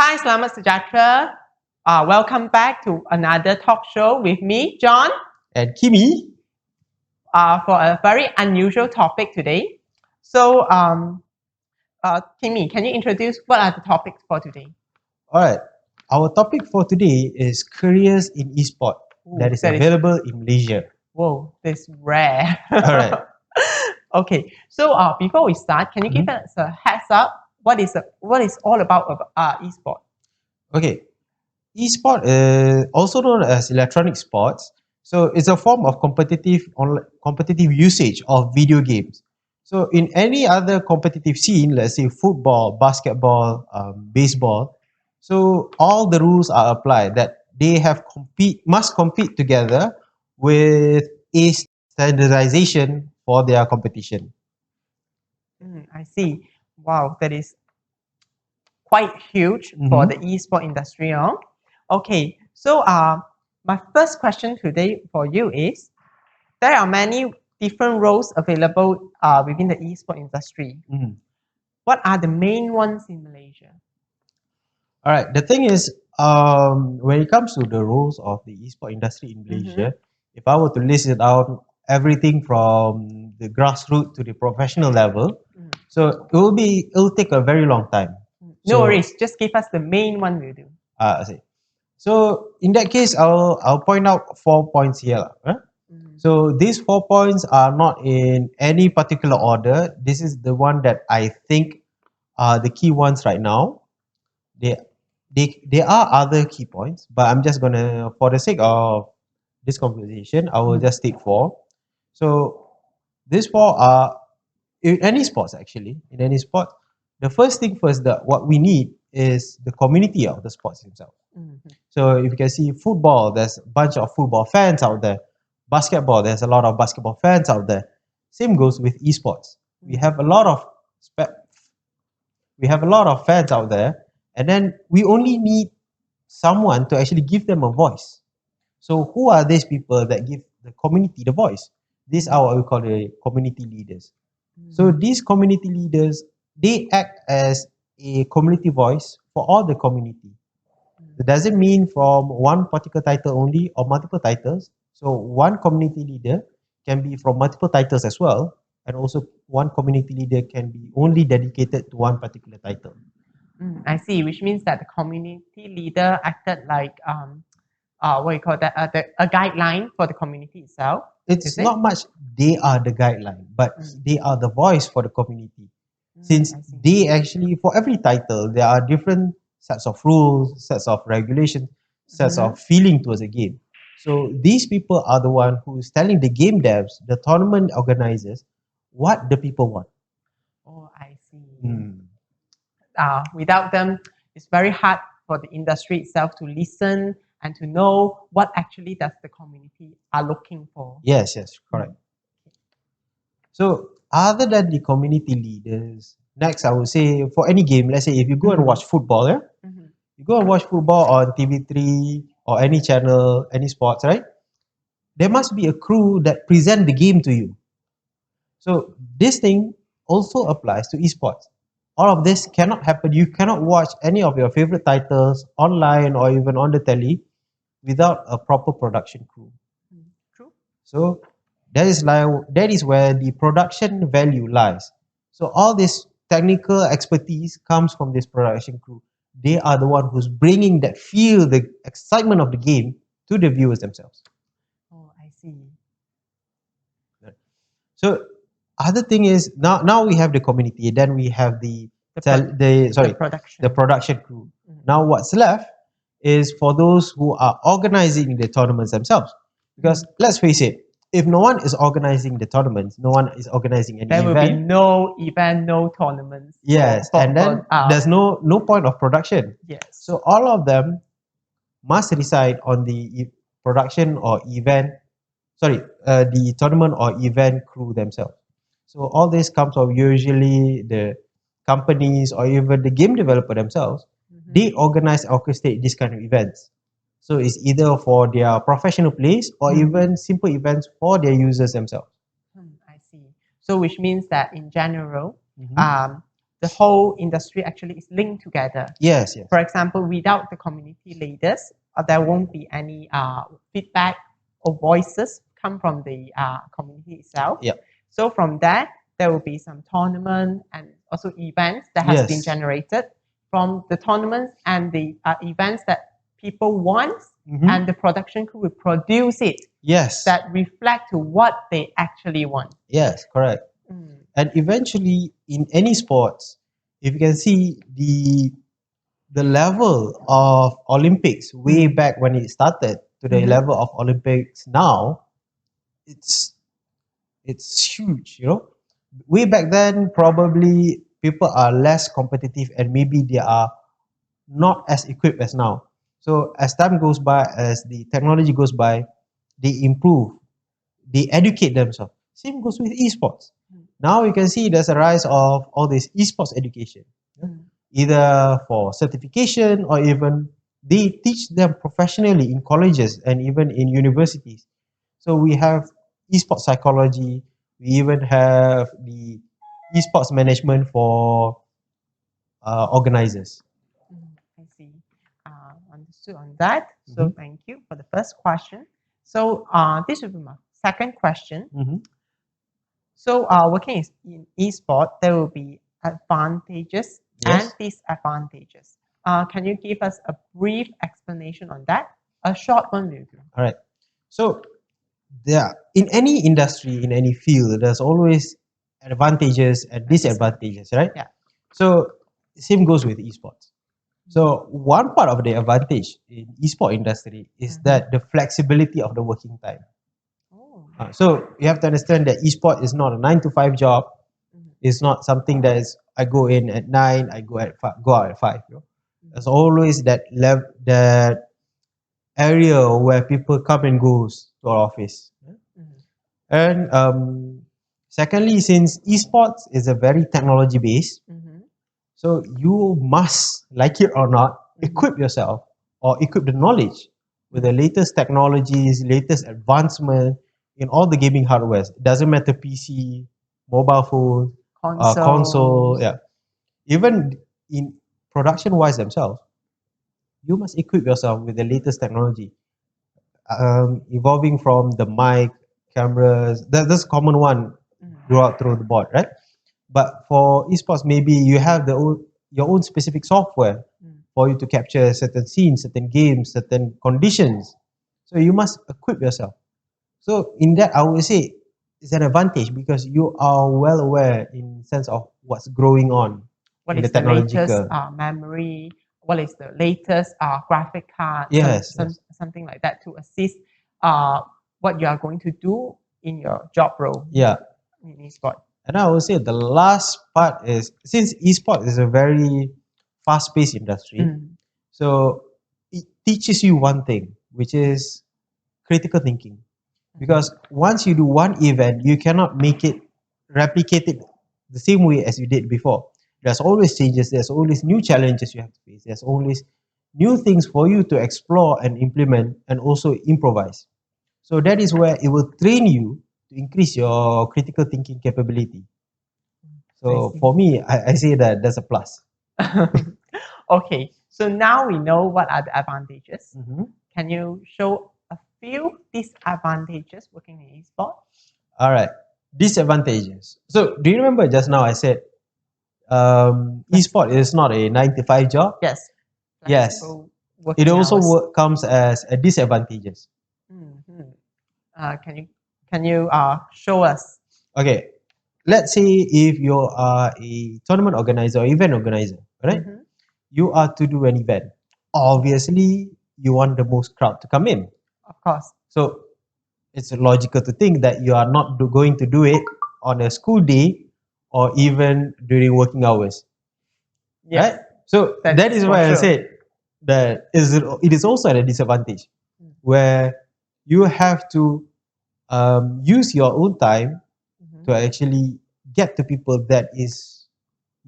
Hai, selamat sejahtera. Welcome back to another talk show with me, John, and Kimi. For a very unusual topic today. So, Kimi, can you introduce what are the topics for today? All right, our topic for today is careers in esport that is available in Malaysia. Whoa, this is rare. All right. Okay, so before we start, can you give us a heads up? What is all about esport? Okay, esport is also known as electronic sports. So it's a form of competitive usage of video games. So in any other competitive scene, let's say football, basketball, baseball, so all the rules are applied that they must compete together with a standardization for their competition. I see. Wow, that is quite huge for the esport industry. Huh? Okay, so my first question today for you is, there are many different roles available within the esport industry. What are the main ones in Malaysia? All right. The thing is, when it comes to the roles of the esport industry in Malaysia, if I were to list it out, everything from the grassroots to the professional level, so it'll take a very long time. No worries, just give us the main one we'll do. I see. So in that case, I'll point out 4 points here, huh? So these 4 points are not in any particular order. This is the one that I think are the key ones right now. There are other key points, but I'm just gonna, for the sake of this conversation, I will just take 4. So these 4 are in any sports actually. In any sport, the first thing first, that what we need is the community of the sports itself. So if you can see football, there's a bunch of football fans out there. Basketball, there's a lot of basketball fans out there. Same goes with esports. We have a lot of fans out there, and then we only need someone to actually give them a voice. So who are these people that give the community the voice? These are what we call the community leaders. So these community leaders, they act as a community voice for all the community. It doesn't mean from one particular title only or multiple titles. So one community leader can be from multiple titles as well, and also one community leader can be only dedicated to one particular title. I see, which means that the community leader acted like what you call that, a guideline for the community itself. It's not much they are the guideline, but they are the voice for the community. Since they actually, for every title, there are different sets of rules, sets of regulations, sets of feeling towards the game. So these people are the one who is telling the game devs, the tournament organizers, what the people want. Oh, I see. Without them, it's very hard for the industry itself to listen and to know what actually does the community are looking for. Yes, correct. So other than the community leaders, next I would say for any game, let's say if you go and watch football, you go and watch football on TV3 or any channel, any sports, right? There must be a crew that present the game to you. So this thing also applies to esports. All of this cannot happen. You cannot watch any of your favorite titles online or even on the telly without a proper production crew. True. So that is where the production value lies. So all this technical expertise comes from this production crew. They are the one who's bringing that feel, the excitement of the game to the viewers themselves. Oh, I see. So other thing is now we have the community, then we have the production crew. Now what's left is for those who are organizing the tournaments themselves. Because let's face it, if no one is organizing the tournaments, no one is organizing any There will event. be no event, no tournaments. Yes, and then there's no point of production. Yes. So all of them must reside on the production or event, the tournament or event crew themselves. So all this comes from usually the companies or even the game developer themselves. They organize, orchestrate this kind of events. So it's either for their professional plays or even simple events for their users themselves. I see. So which means that in general, the whole industry actually is linked together. Yes, yes. For example, without the community leaders, there won't be any feedback or voices come from the community itself. Yep. So from that, there will be some tournament and also events that has been Yes. generated from the tournaments and the events that people want, Mhm. and the production crew will produce it Yes. that reflect to what they actually want. Yes, correct. Mm. And eventually, in any sports, if you can see the level of Olympics way back when it started to the level of Olympics now, it's huge. You know, way back then probably people are less competitive and maybe they are not as equipped as now. So as time goes by, as the technology goes by, they improve, they educate themselves. Same goes with esports. Now you can see there's a rise of all this esports education, either for certification or even they teach them professionally in colleges and even in universities. So we have esports psychology, we even have the esports management for organizers. I see. Understood on that. So thank you for the first question. So this will be my second question. So working in esport, there will be advantages and Yes. disadvantages. Can you give us a brief explanation on that? A short one will do. All right. So there, in any industry, in any field, there's always advantages and disadvantages, right? Yeah. So same goes with esports. So one part of the advantage in esport industry is that the flexibility of the working time. Oh. So you have to understand that esport is not a 9 to 5 job. It's not something that is I go in at 9, I go at 5, go out at 5. You know? There's always that that area where people come and goes to our office. And secondly, since esports is a very technology based, so you must, like it or not, equip yourself or equip the knowledge with the latest technologies, latest advancement in all the gaming hardware. It doesn't matter PC, mobile phone, console, yeah. Even in production wise themselves, you must equip yourself with the latest technology. Evolving from the mic, cameras, that's a common one through the board, right? But for esports, maybe you have your own specific software for you to capture certain scenes, certain games, certain conditions. So you must equip yourself. So in that, I would say it's an advantage because you are well aware in sense of what's growing on What in is the the latest technological. memory? What is the latest graphic card? Yes, yes. Something like that to assist what you are going to do in your job role Yeah. in esport. And I would say the last part is since esports is a very fast-paced industry, so it teaches you one thing, which is critical thinking. Because once you do one event, you cannot make it replicate it the same way as you did before. There's always changes, there's always new challenges you have to face, there's always new things for you to explore and implement and also improvise. So that is where it will train you to increase your critical thinking capability. So for me, I say that that's a plus. Okay, so now we know what are the advantages. Can you show a few disadvantages working in esport? All right, disadvantages. So do you remember just now I said esport is not a 9 to 5 job? Yes. Yes. Flexible It working also hours. comes as a disadvantages. Can you show us? Okay, let's say if you are a tournament organizer or event organizer, right? You are to do an event. Obviously, you want the most crowd to come in. Of course. So it's logical to think that you are not going to do it on a school day or even during working hours. Yes. Right? So that is why I said that it is also a disadvantage where you have to use your own time to actually get to people that is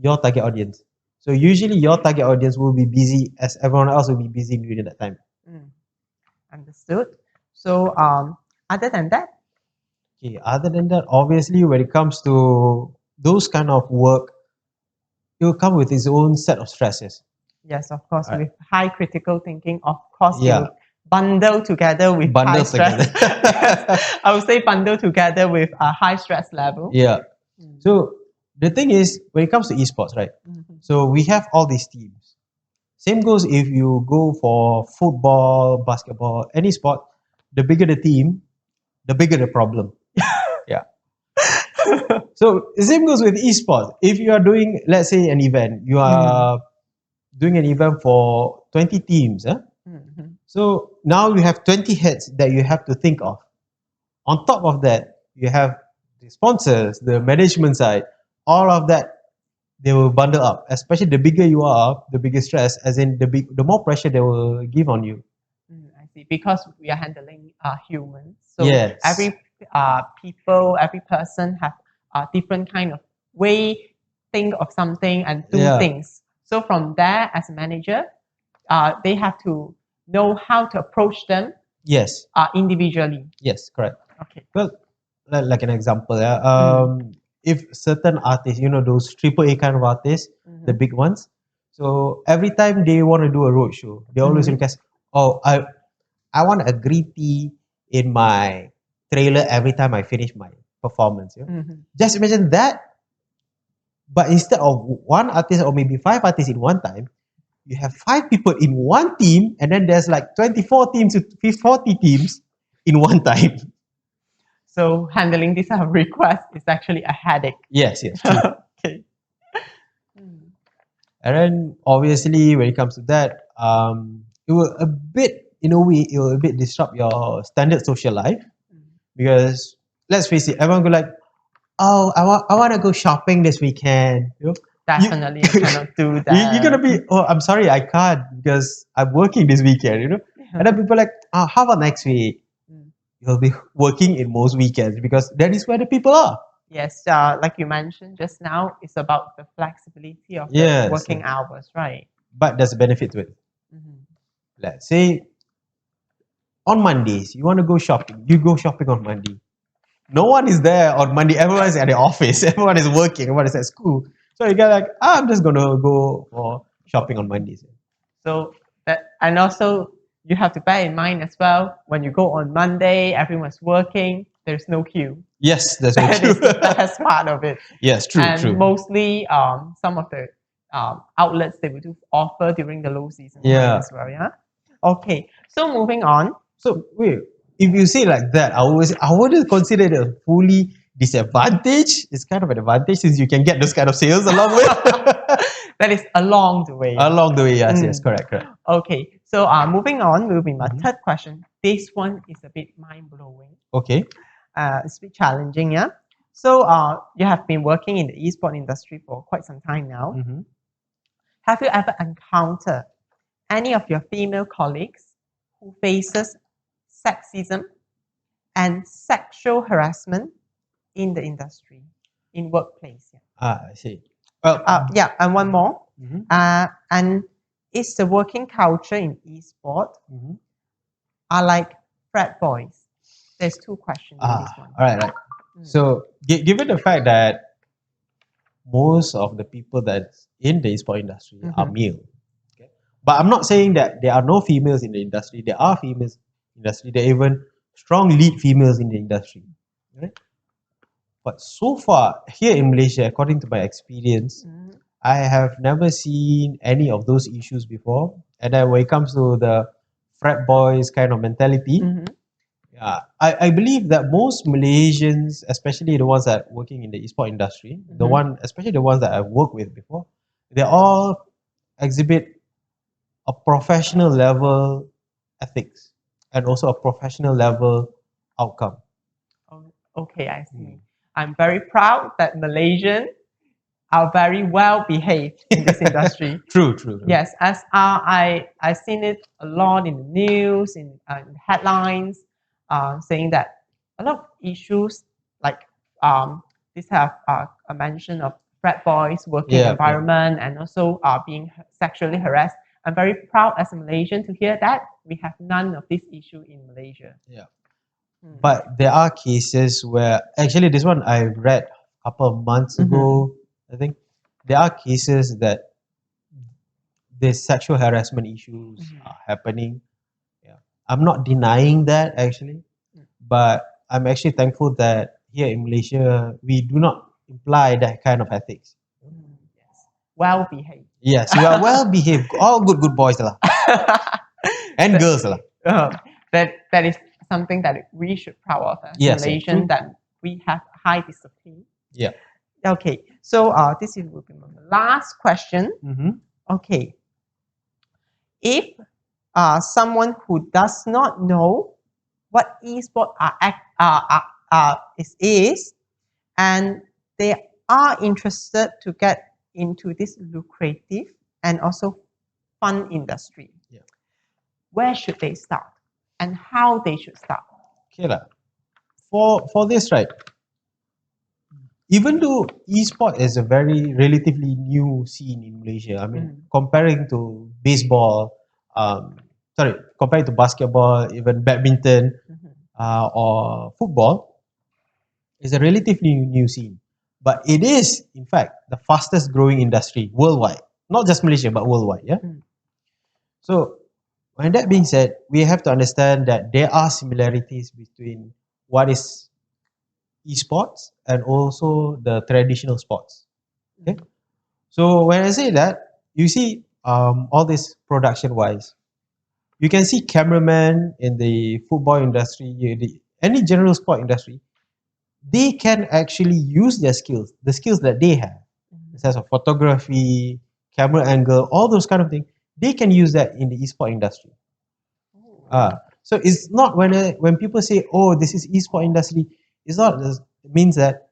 your target audience. So usually your target audience will be busy as everyone else will be busy during that time. Understood. So other than that, Okay, other than that, obviously when it comes to those kind of work, it will come with its own set of stresses. Yes, of course. Right. With high critical thinking, of course, it Yeah. will bundle together with high Bundle stress. together. Yes, I would say bundle together with a high stress level. Yeah. Mm. So the thing is, when it comes to esports, right? Mhm. So we have all these teams. Same goes if you go for football, basketball, any sport. The bigger the team, the bigger the problem. Yeah. So the same goes with esports. If you are doing, let's say, an event, you are doing an event for 20 teams. Mhm. So now you have 20 heads that you have to think of. On top of that, you have the sponsors, the management side, all of that, they will bundle up. Especially the bigger you are, the bigger stress, as in the more pressure they will give on you. I see. Because we are handling humans, so Yes. every people, every person have a different kind of way think of something and do Yeah. things. So from there, as a manager, they have to know how to approach them Yes. individually. Yes, correct. Okay. Well, like an example, yeah. Mm. If certain artists, those triple A kind of artists, the Mhm. big ones, so every time they want to do a road show, they always Mhm. request, oh, I want a green tea in my trailer every time I finish my performance. Mhm. Just imagine that, but instead of one artist or maybe five artists in one time, you have five people in one team, and then there's like 24 teams to 40 teams in one time. So handling this kind of request is actually a headache. Yes, yes, true. Okay. Mm. And then obviously when it comes to that, it will a bit, in a way, it will a bit disrupt your standard social life because let's face it, everyone go like, oh, I want to go shopping this weekend. Definitely cannot do You're gonna that. be, oh, I'm sorry, I can't because I'm working this weekend. And then people are like, oh, how about next week? Mm. You'll be working in most weekends because that is where the people are. Yes, like you mentioned just now, it's about the flexibility of the Yes, working hours, right? but there's a benefit to it. Mhm. Let's say on Mondays, you want to go shopping. You go shopping on Monday. No one is there on Monday. Everyone is at the office. Everyone is working. Everyone is at school. So you get like, I'm just gonna go for shopping on Mondays. So that, and also you have to bear in mind as well, when you go on Monday, everyone's working, there's no queue. Yes, that's very That true. is the best part of it. Yes, true, And true. mostly some of the outlets they will do offer during the low season time Yeah. as well, yeah? Okay, so moving on. So wait, if you say like that, I wouldn't consider it a fully disadvantage. It's kind of an advantage since you can get those kind of sales along with. That is along the way. Along the way, yes, yes, Mm. correct, correct. Okay, so moving on will be my Mhm. third question. This one is a bit mind blowing. Okay. It's a bit challenging, yeah. So you have been working in the esports industry for quite some time now. Mhm. Have you ever encountered any of your female colleagues who faces sexism and sexual harassment in the industry, in workplace? Yeah. I see. Well, Yeah, and one more. mhm, And is the working culture in esports mhm. are like frat boys? There's two questions in this one. All right, right. Mm. So, given the fact that most of the people that's in the esport industry are Mhm. male, okay, but I'm not saying that there are no females in the industry. There are females in the industry. There are even strong lead females in the industry. Right? But so far here in Malaysia, according to my experience, Mhm. I have never seen any of those issues before. And then when it comes to the frat boys kind of mentality, Mhm. yeah, I believe that most Malaysians, especially the ones that are working in the esport industry, especially the ones that I've worked with before, they all exhibit a professional level ethics and also a professional level outcome. Oh, okay, I Mm. see. I'm very proud that Malaysian are very well behaved in this industry. True, true, true. Yes, as I seen it a lot in the news, in headlines, saying that a lot of issues like this have a mention of frat boys working Yeah, yeah. environment and also being sexually harassed. I'm very proud as a Malaysian to hear that we have none of this issue in Malaysia. Yeah. Mm. But there are cases where actually this one I read a couple of months Mhm. ago, I think. there are cases that the sexual harassment issues are happening. Yeah. I'm not denying that actually, but I'm actually thankful that here in Malaysia we do not imply that kind of ethics. Yes. Well behaved. Yes, we are well behaved, all good boys lah, and girls lah. That is something that we should proud of as Yes, Malaysian, true. that we have high discipline. Yeah. Okay, so this is will be my last question. Mm-hmm. Okay, if someone who does not know what esport is, and they are interested to get into this lucrative and also fun industry, Yeah. where should they start and how they should start? Okay lah. For this, right, even though esport is a very relatively new scene in Malaysia, I mean, comparing to baseball, comparing to basketball, even badminton, or football, is a relatively new scene. But it is, in fact, the fastest growing industry worldwide, not just Malaysia, but worldwide. Yeah. So, when that being said, we have to understand that there are similarities between what is esports and also the traditional sports. Okay. So when I say that, you see all this production wise, you can see cameramen in the football industry, any general sport industry, they can actually use their skills, the skills that they have, in sense of photography, camera angle, all those kind of things. They can use that in the esport industry. So it's not when people say, "Oh, this is esport industry," it's not it means that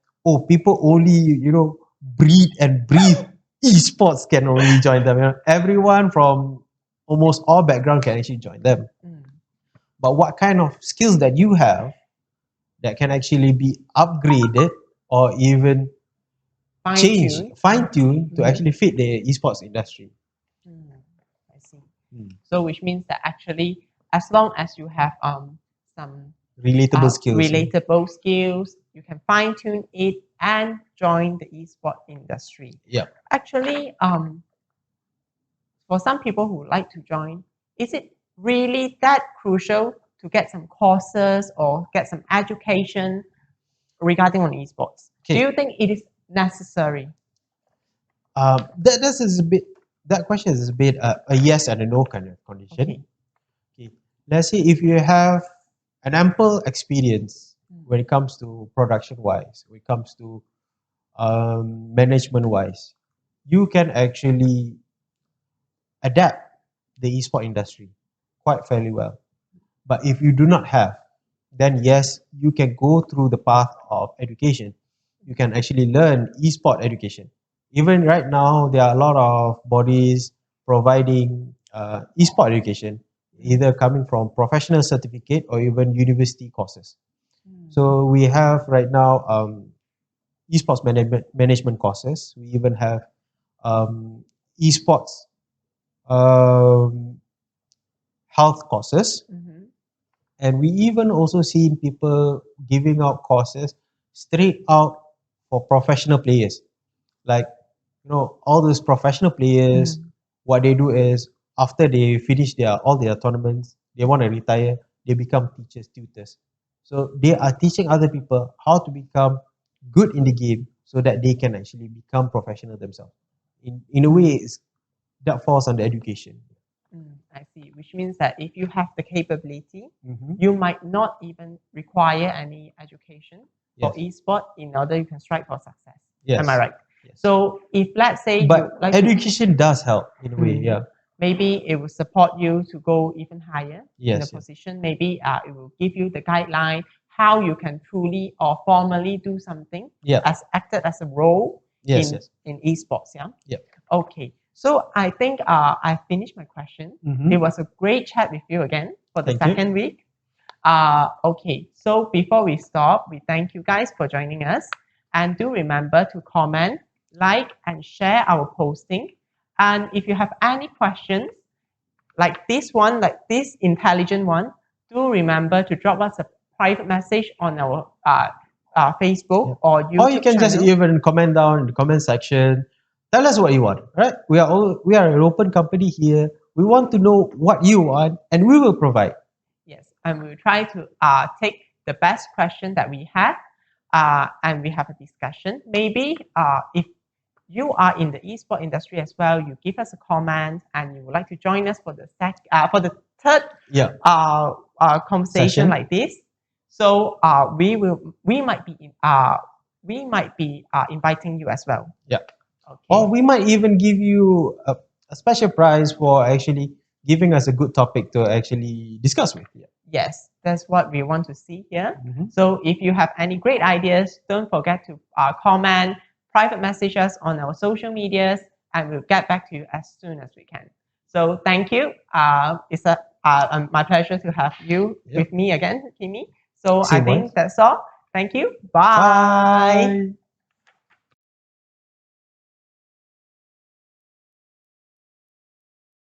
people only breed and breathe esports can only join them. Everyone from almost all background can actually join them. But what kind of skills that you have that can actually be upgraded or even fine-tuned to actually fit the esports industry? I see. So which means that actually, as long as you have some Relatable skills. relatable skills, you can fine tune it and join the esport industry. Yeah. Actually, for some people who like to join, is it really that crucial to get some courses or get some education regarding on esports? Do you think it is necessary? That is a bit. That question is a bit a yes and a no kind of condition. Okay. Let's say if you have an ample experience when it comes to production wise, when it comes to management wise, you can actually adapt the esport industry quite fairly well. But if you do not have, then yes, you can go through the path of education. You can actually learn esport education. Even right now, there are a lot of bodies providing esport education, either coming from professional certificate or even university courses. So we have right now esports management courses. We even have esports health courses. And we even also seen people giving out courses straight out for professional players. Like, all those professional players, what they do is after they finish all their tournaments, they want to retire, they become teachers, tutors. So they are teaching other people how to become good in the game so that they can actually become professional themselves. In a way, that falls under education. I see, which means that if you have the capability, you might not even require any education for esport in order you can strive for success. Yes. Am I right? Yes. So if let's say But education does help in a way, yeah. Maybe it will support you to go even higher in Yes, the position. Maybe it will give you the guideline how you can truly or formally do something as acted as a role in esports. Yeah. Yep. Okay. So I think I finished my question. It was a great chat with you again for the second week. Okay. So before we stop, we thank you guys for joining us, and do remember to comment, like, and share our posting. And if you have any questions, like this one, like this intelligent one, do remember to drop us a private message on our Facebook or YouTube Or you can just channel. even comment down in the comment section. Tell us what you want, right? We are an open company here. We want to know what you want, and we will provide. Yes, and we'll try to take the best question that we have, and we have a discussion. Maybe if you are in the esport industry as well, you give us a comment and you would like to join us for the for the third Yeah. conversation Session. like this. So we might be inviting you as well. Yeah. Okay. Or we might even give you a special prize for actually giving us a good topic to actually discuss with. Yeah. Yes, that's what we want to see here. Mhm. So if you have any great ideas, don't forget to comment, private message us on our social medias, and we'll get back to you as soon as we can. So thank you. My pleasure to have you Yep. with me again, Kimi. So I Same think wise. that's all. Thank you. Bye. Bye.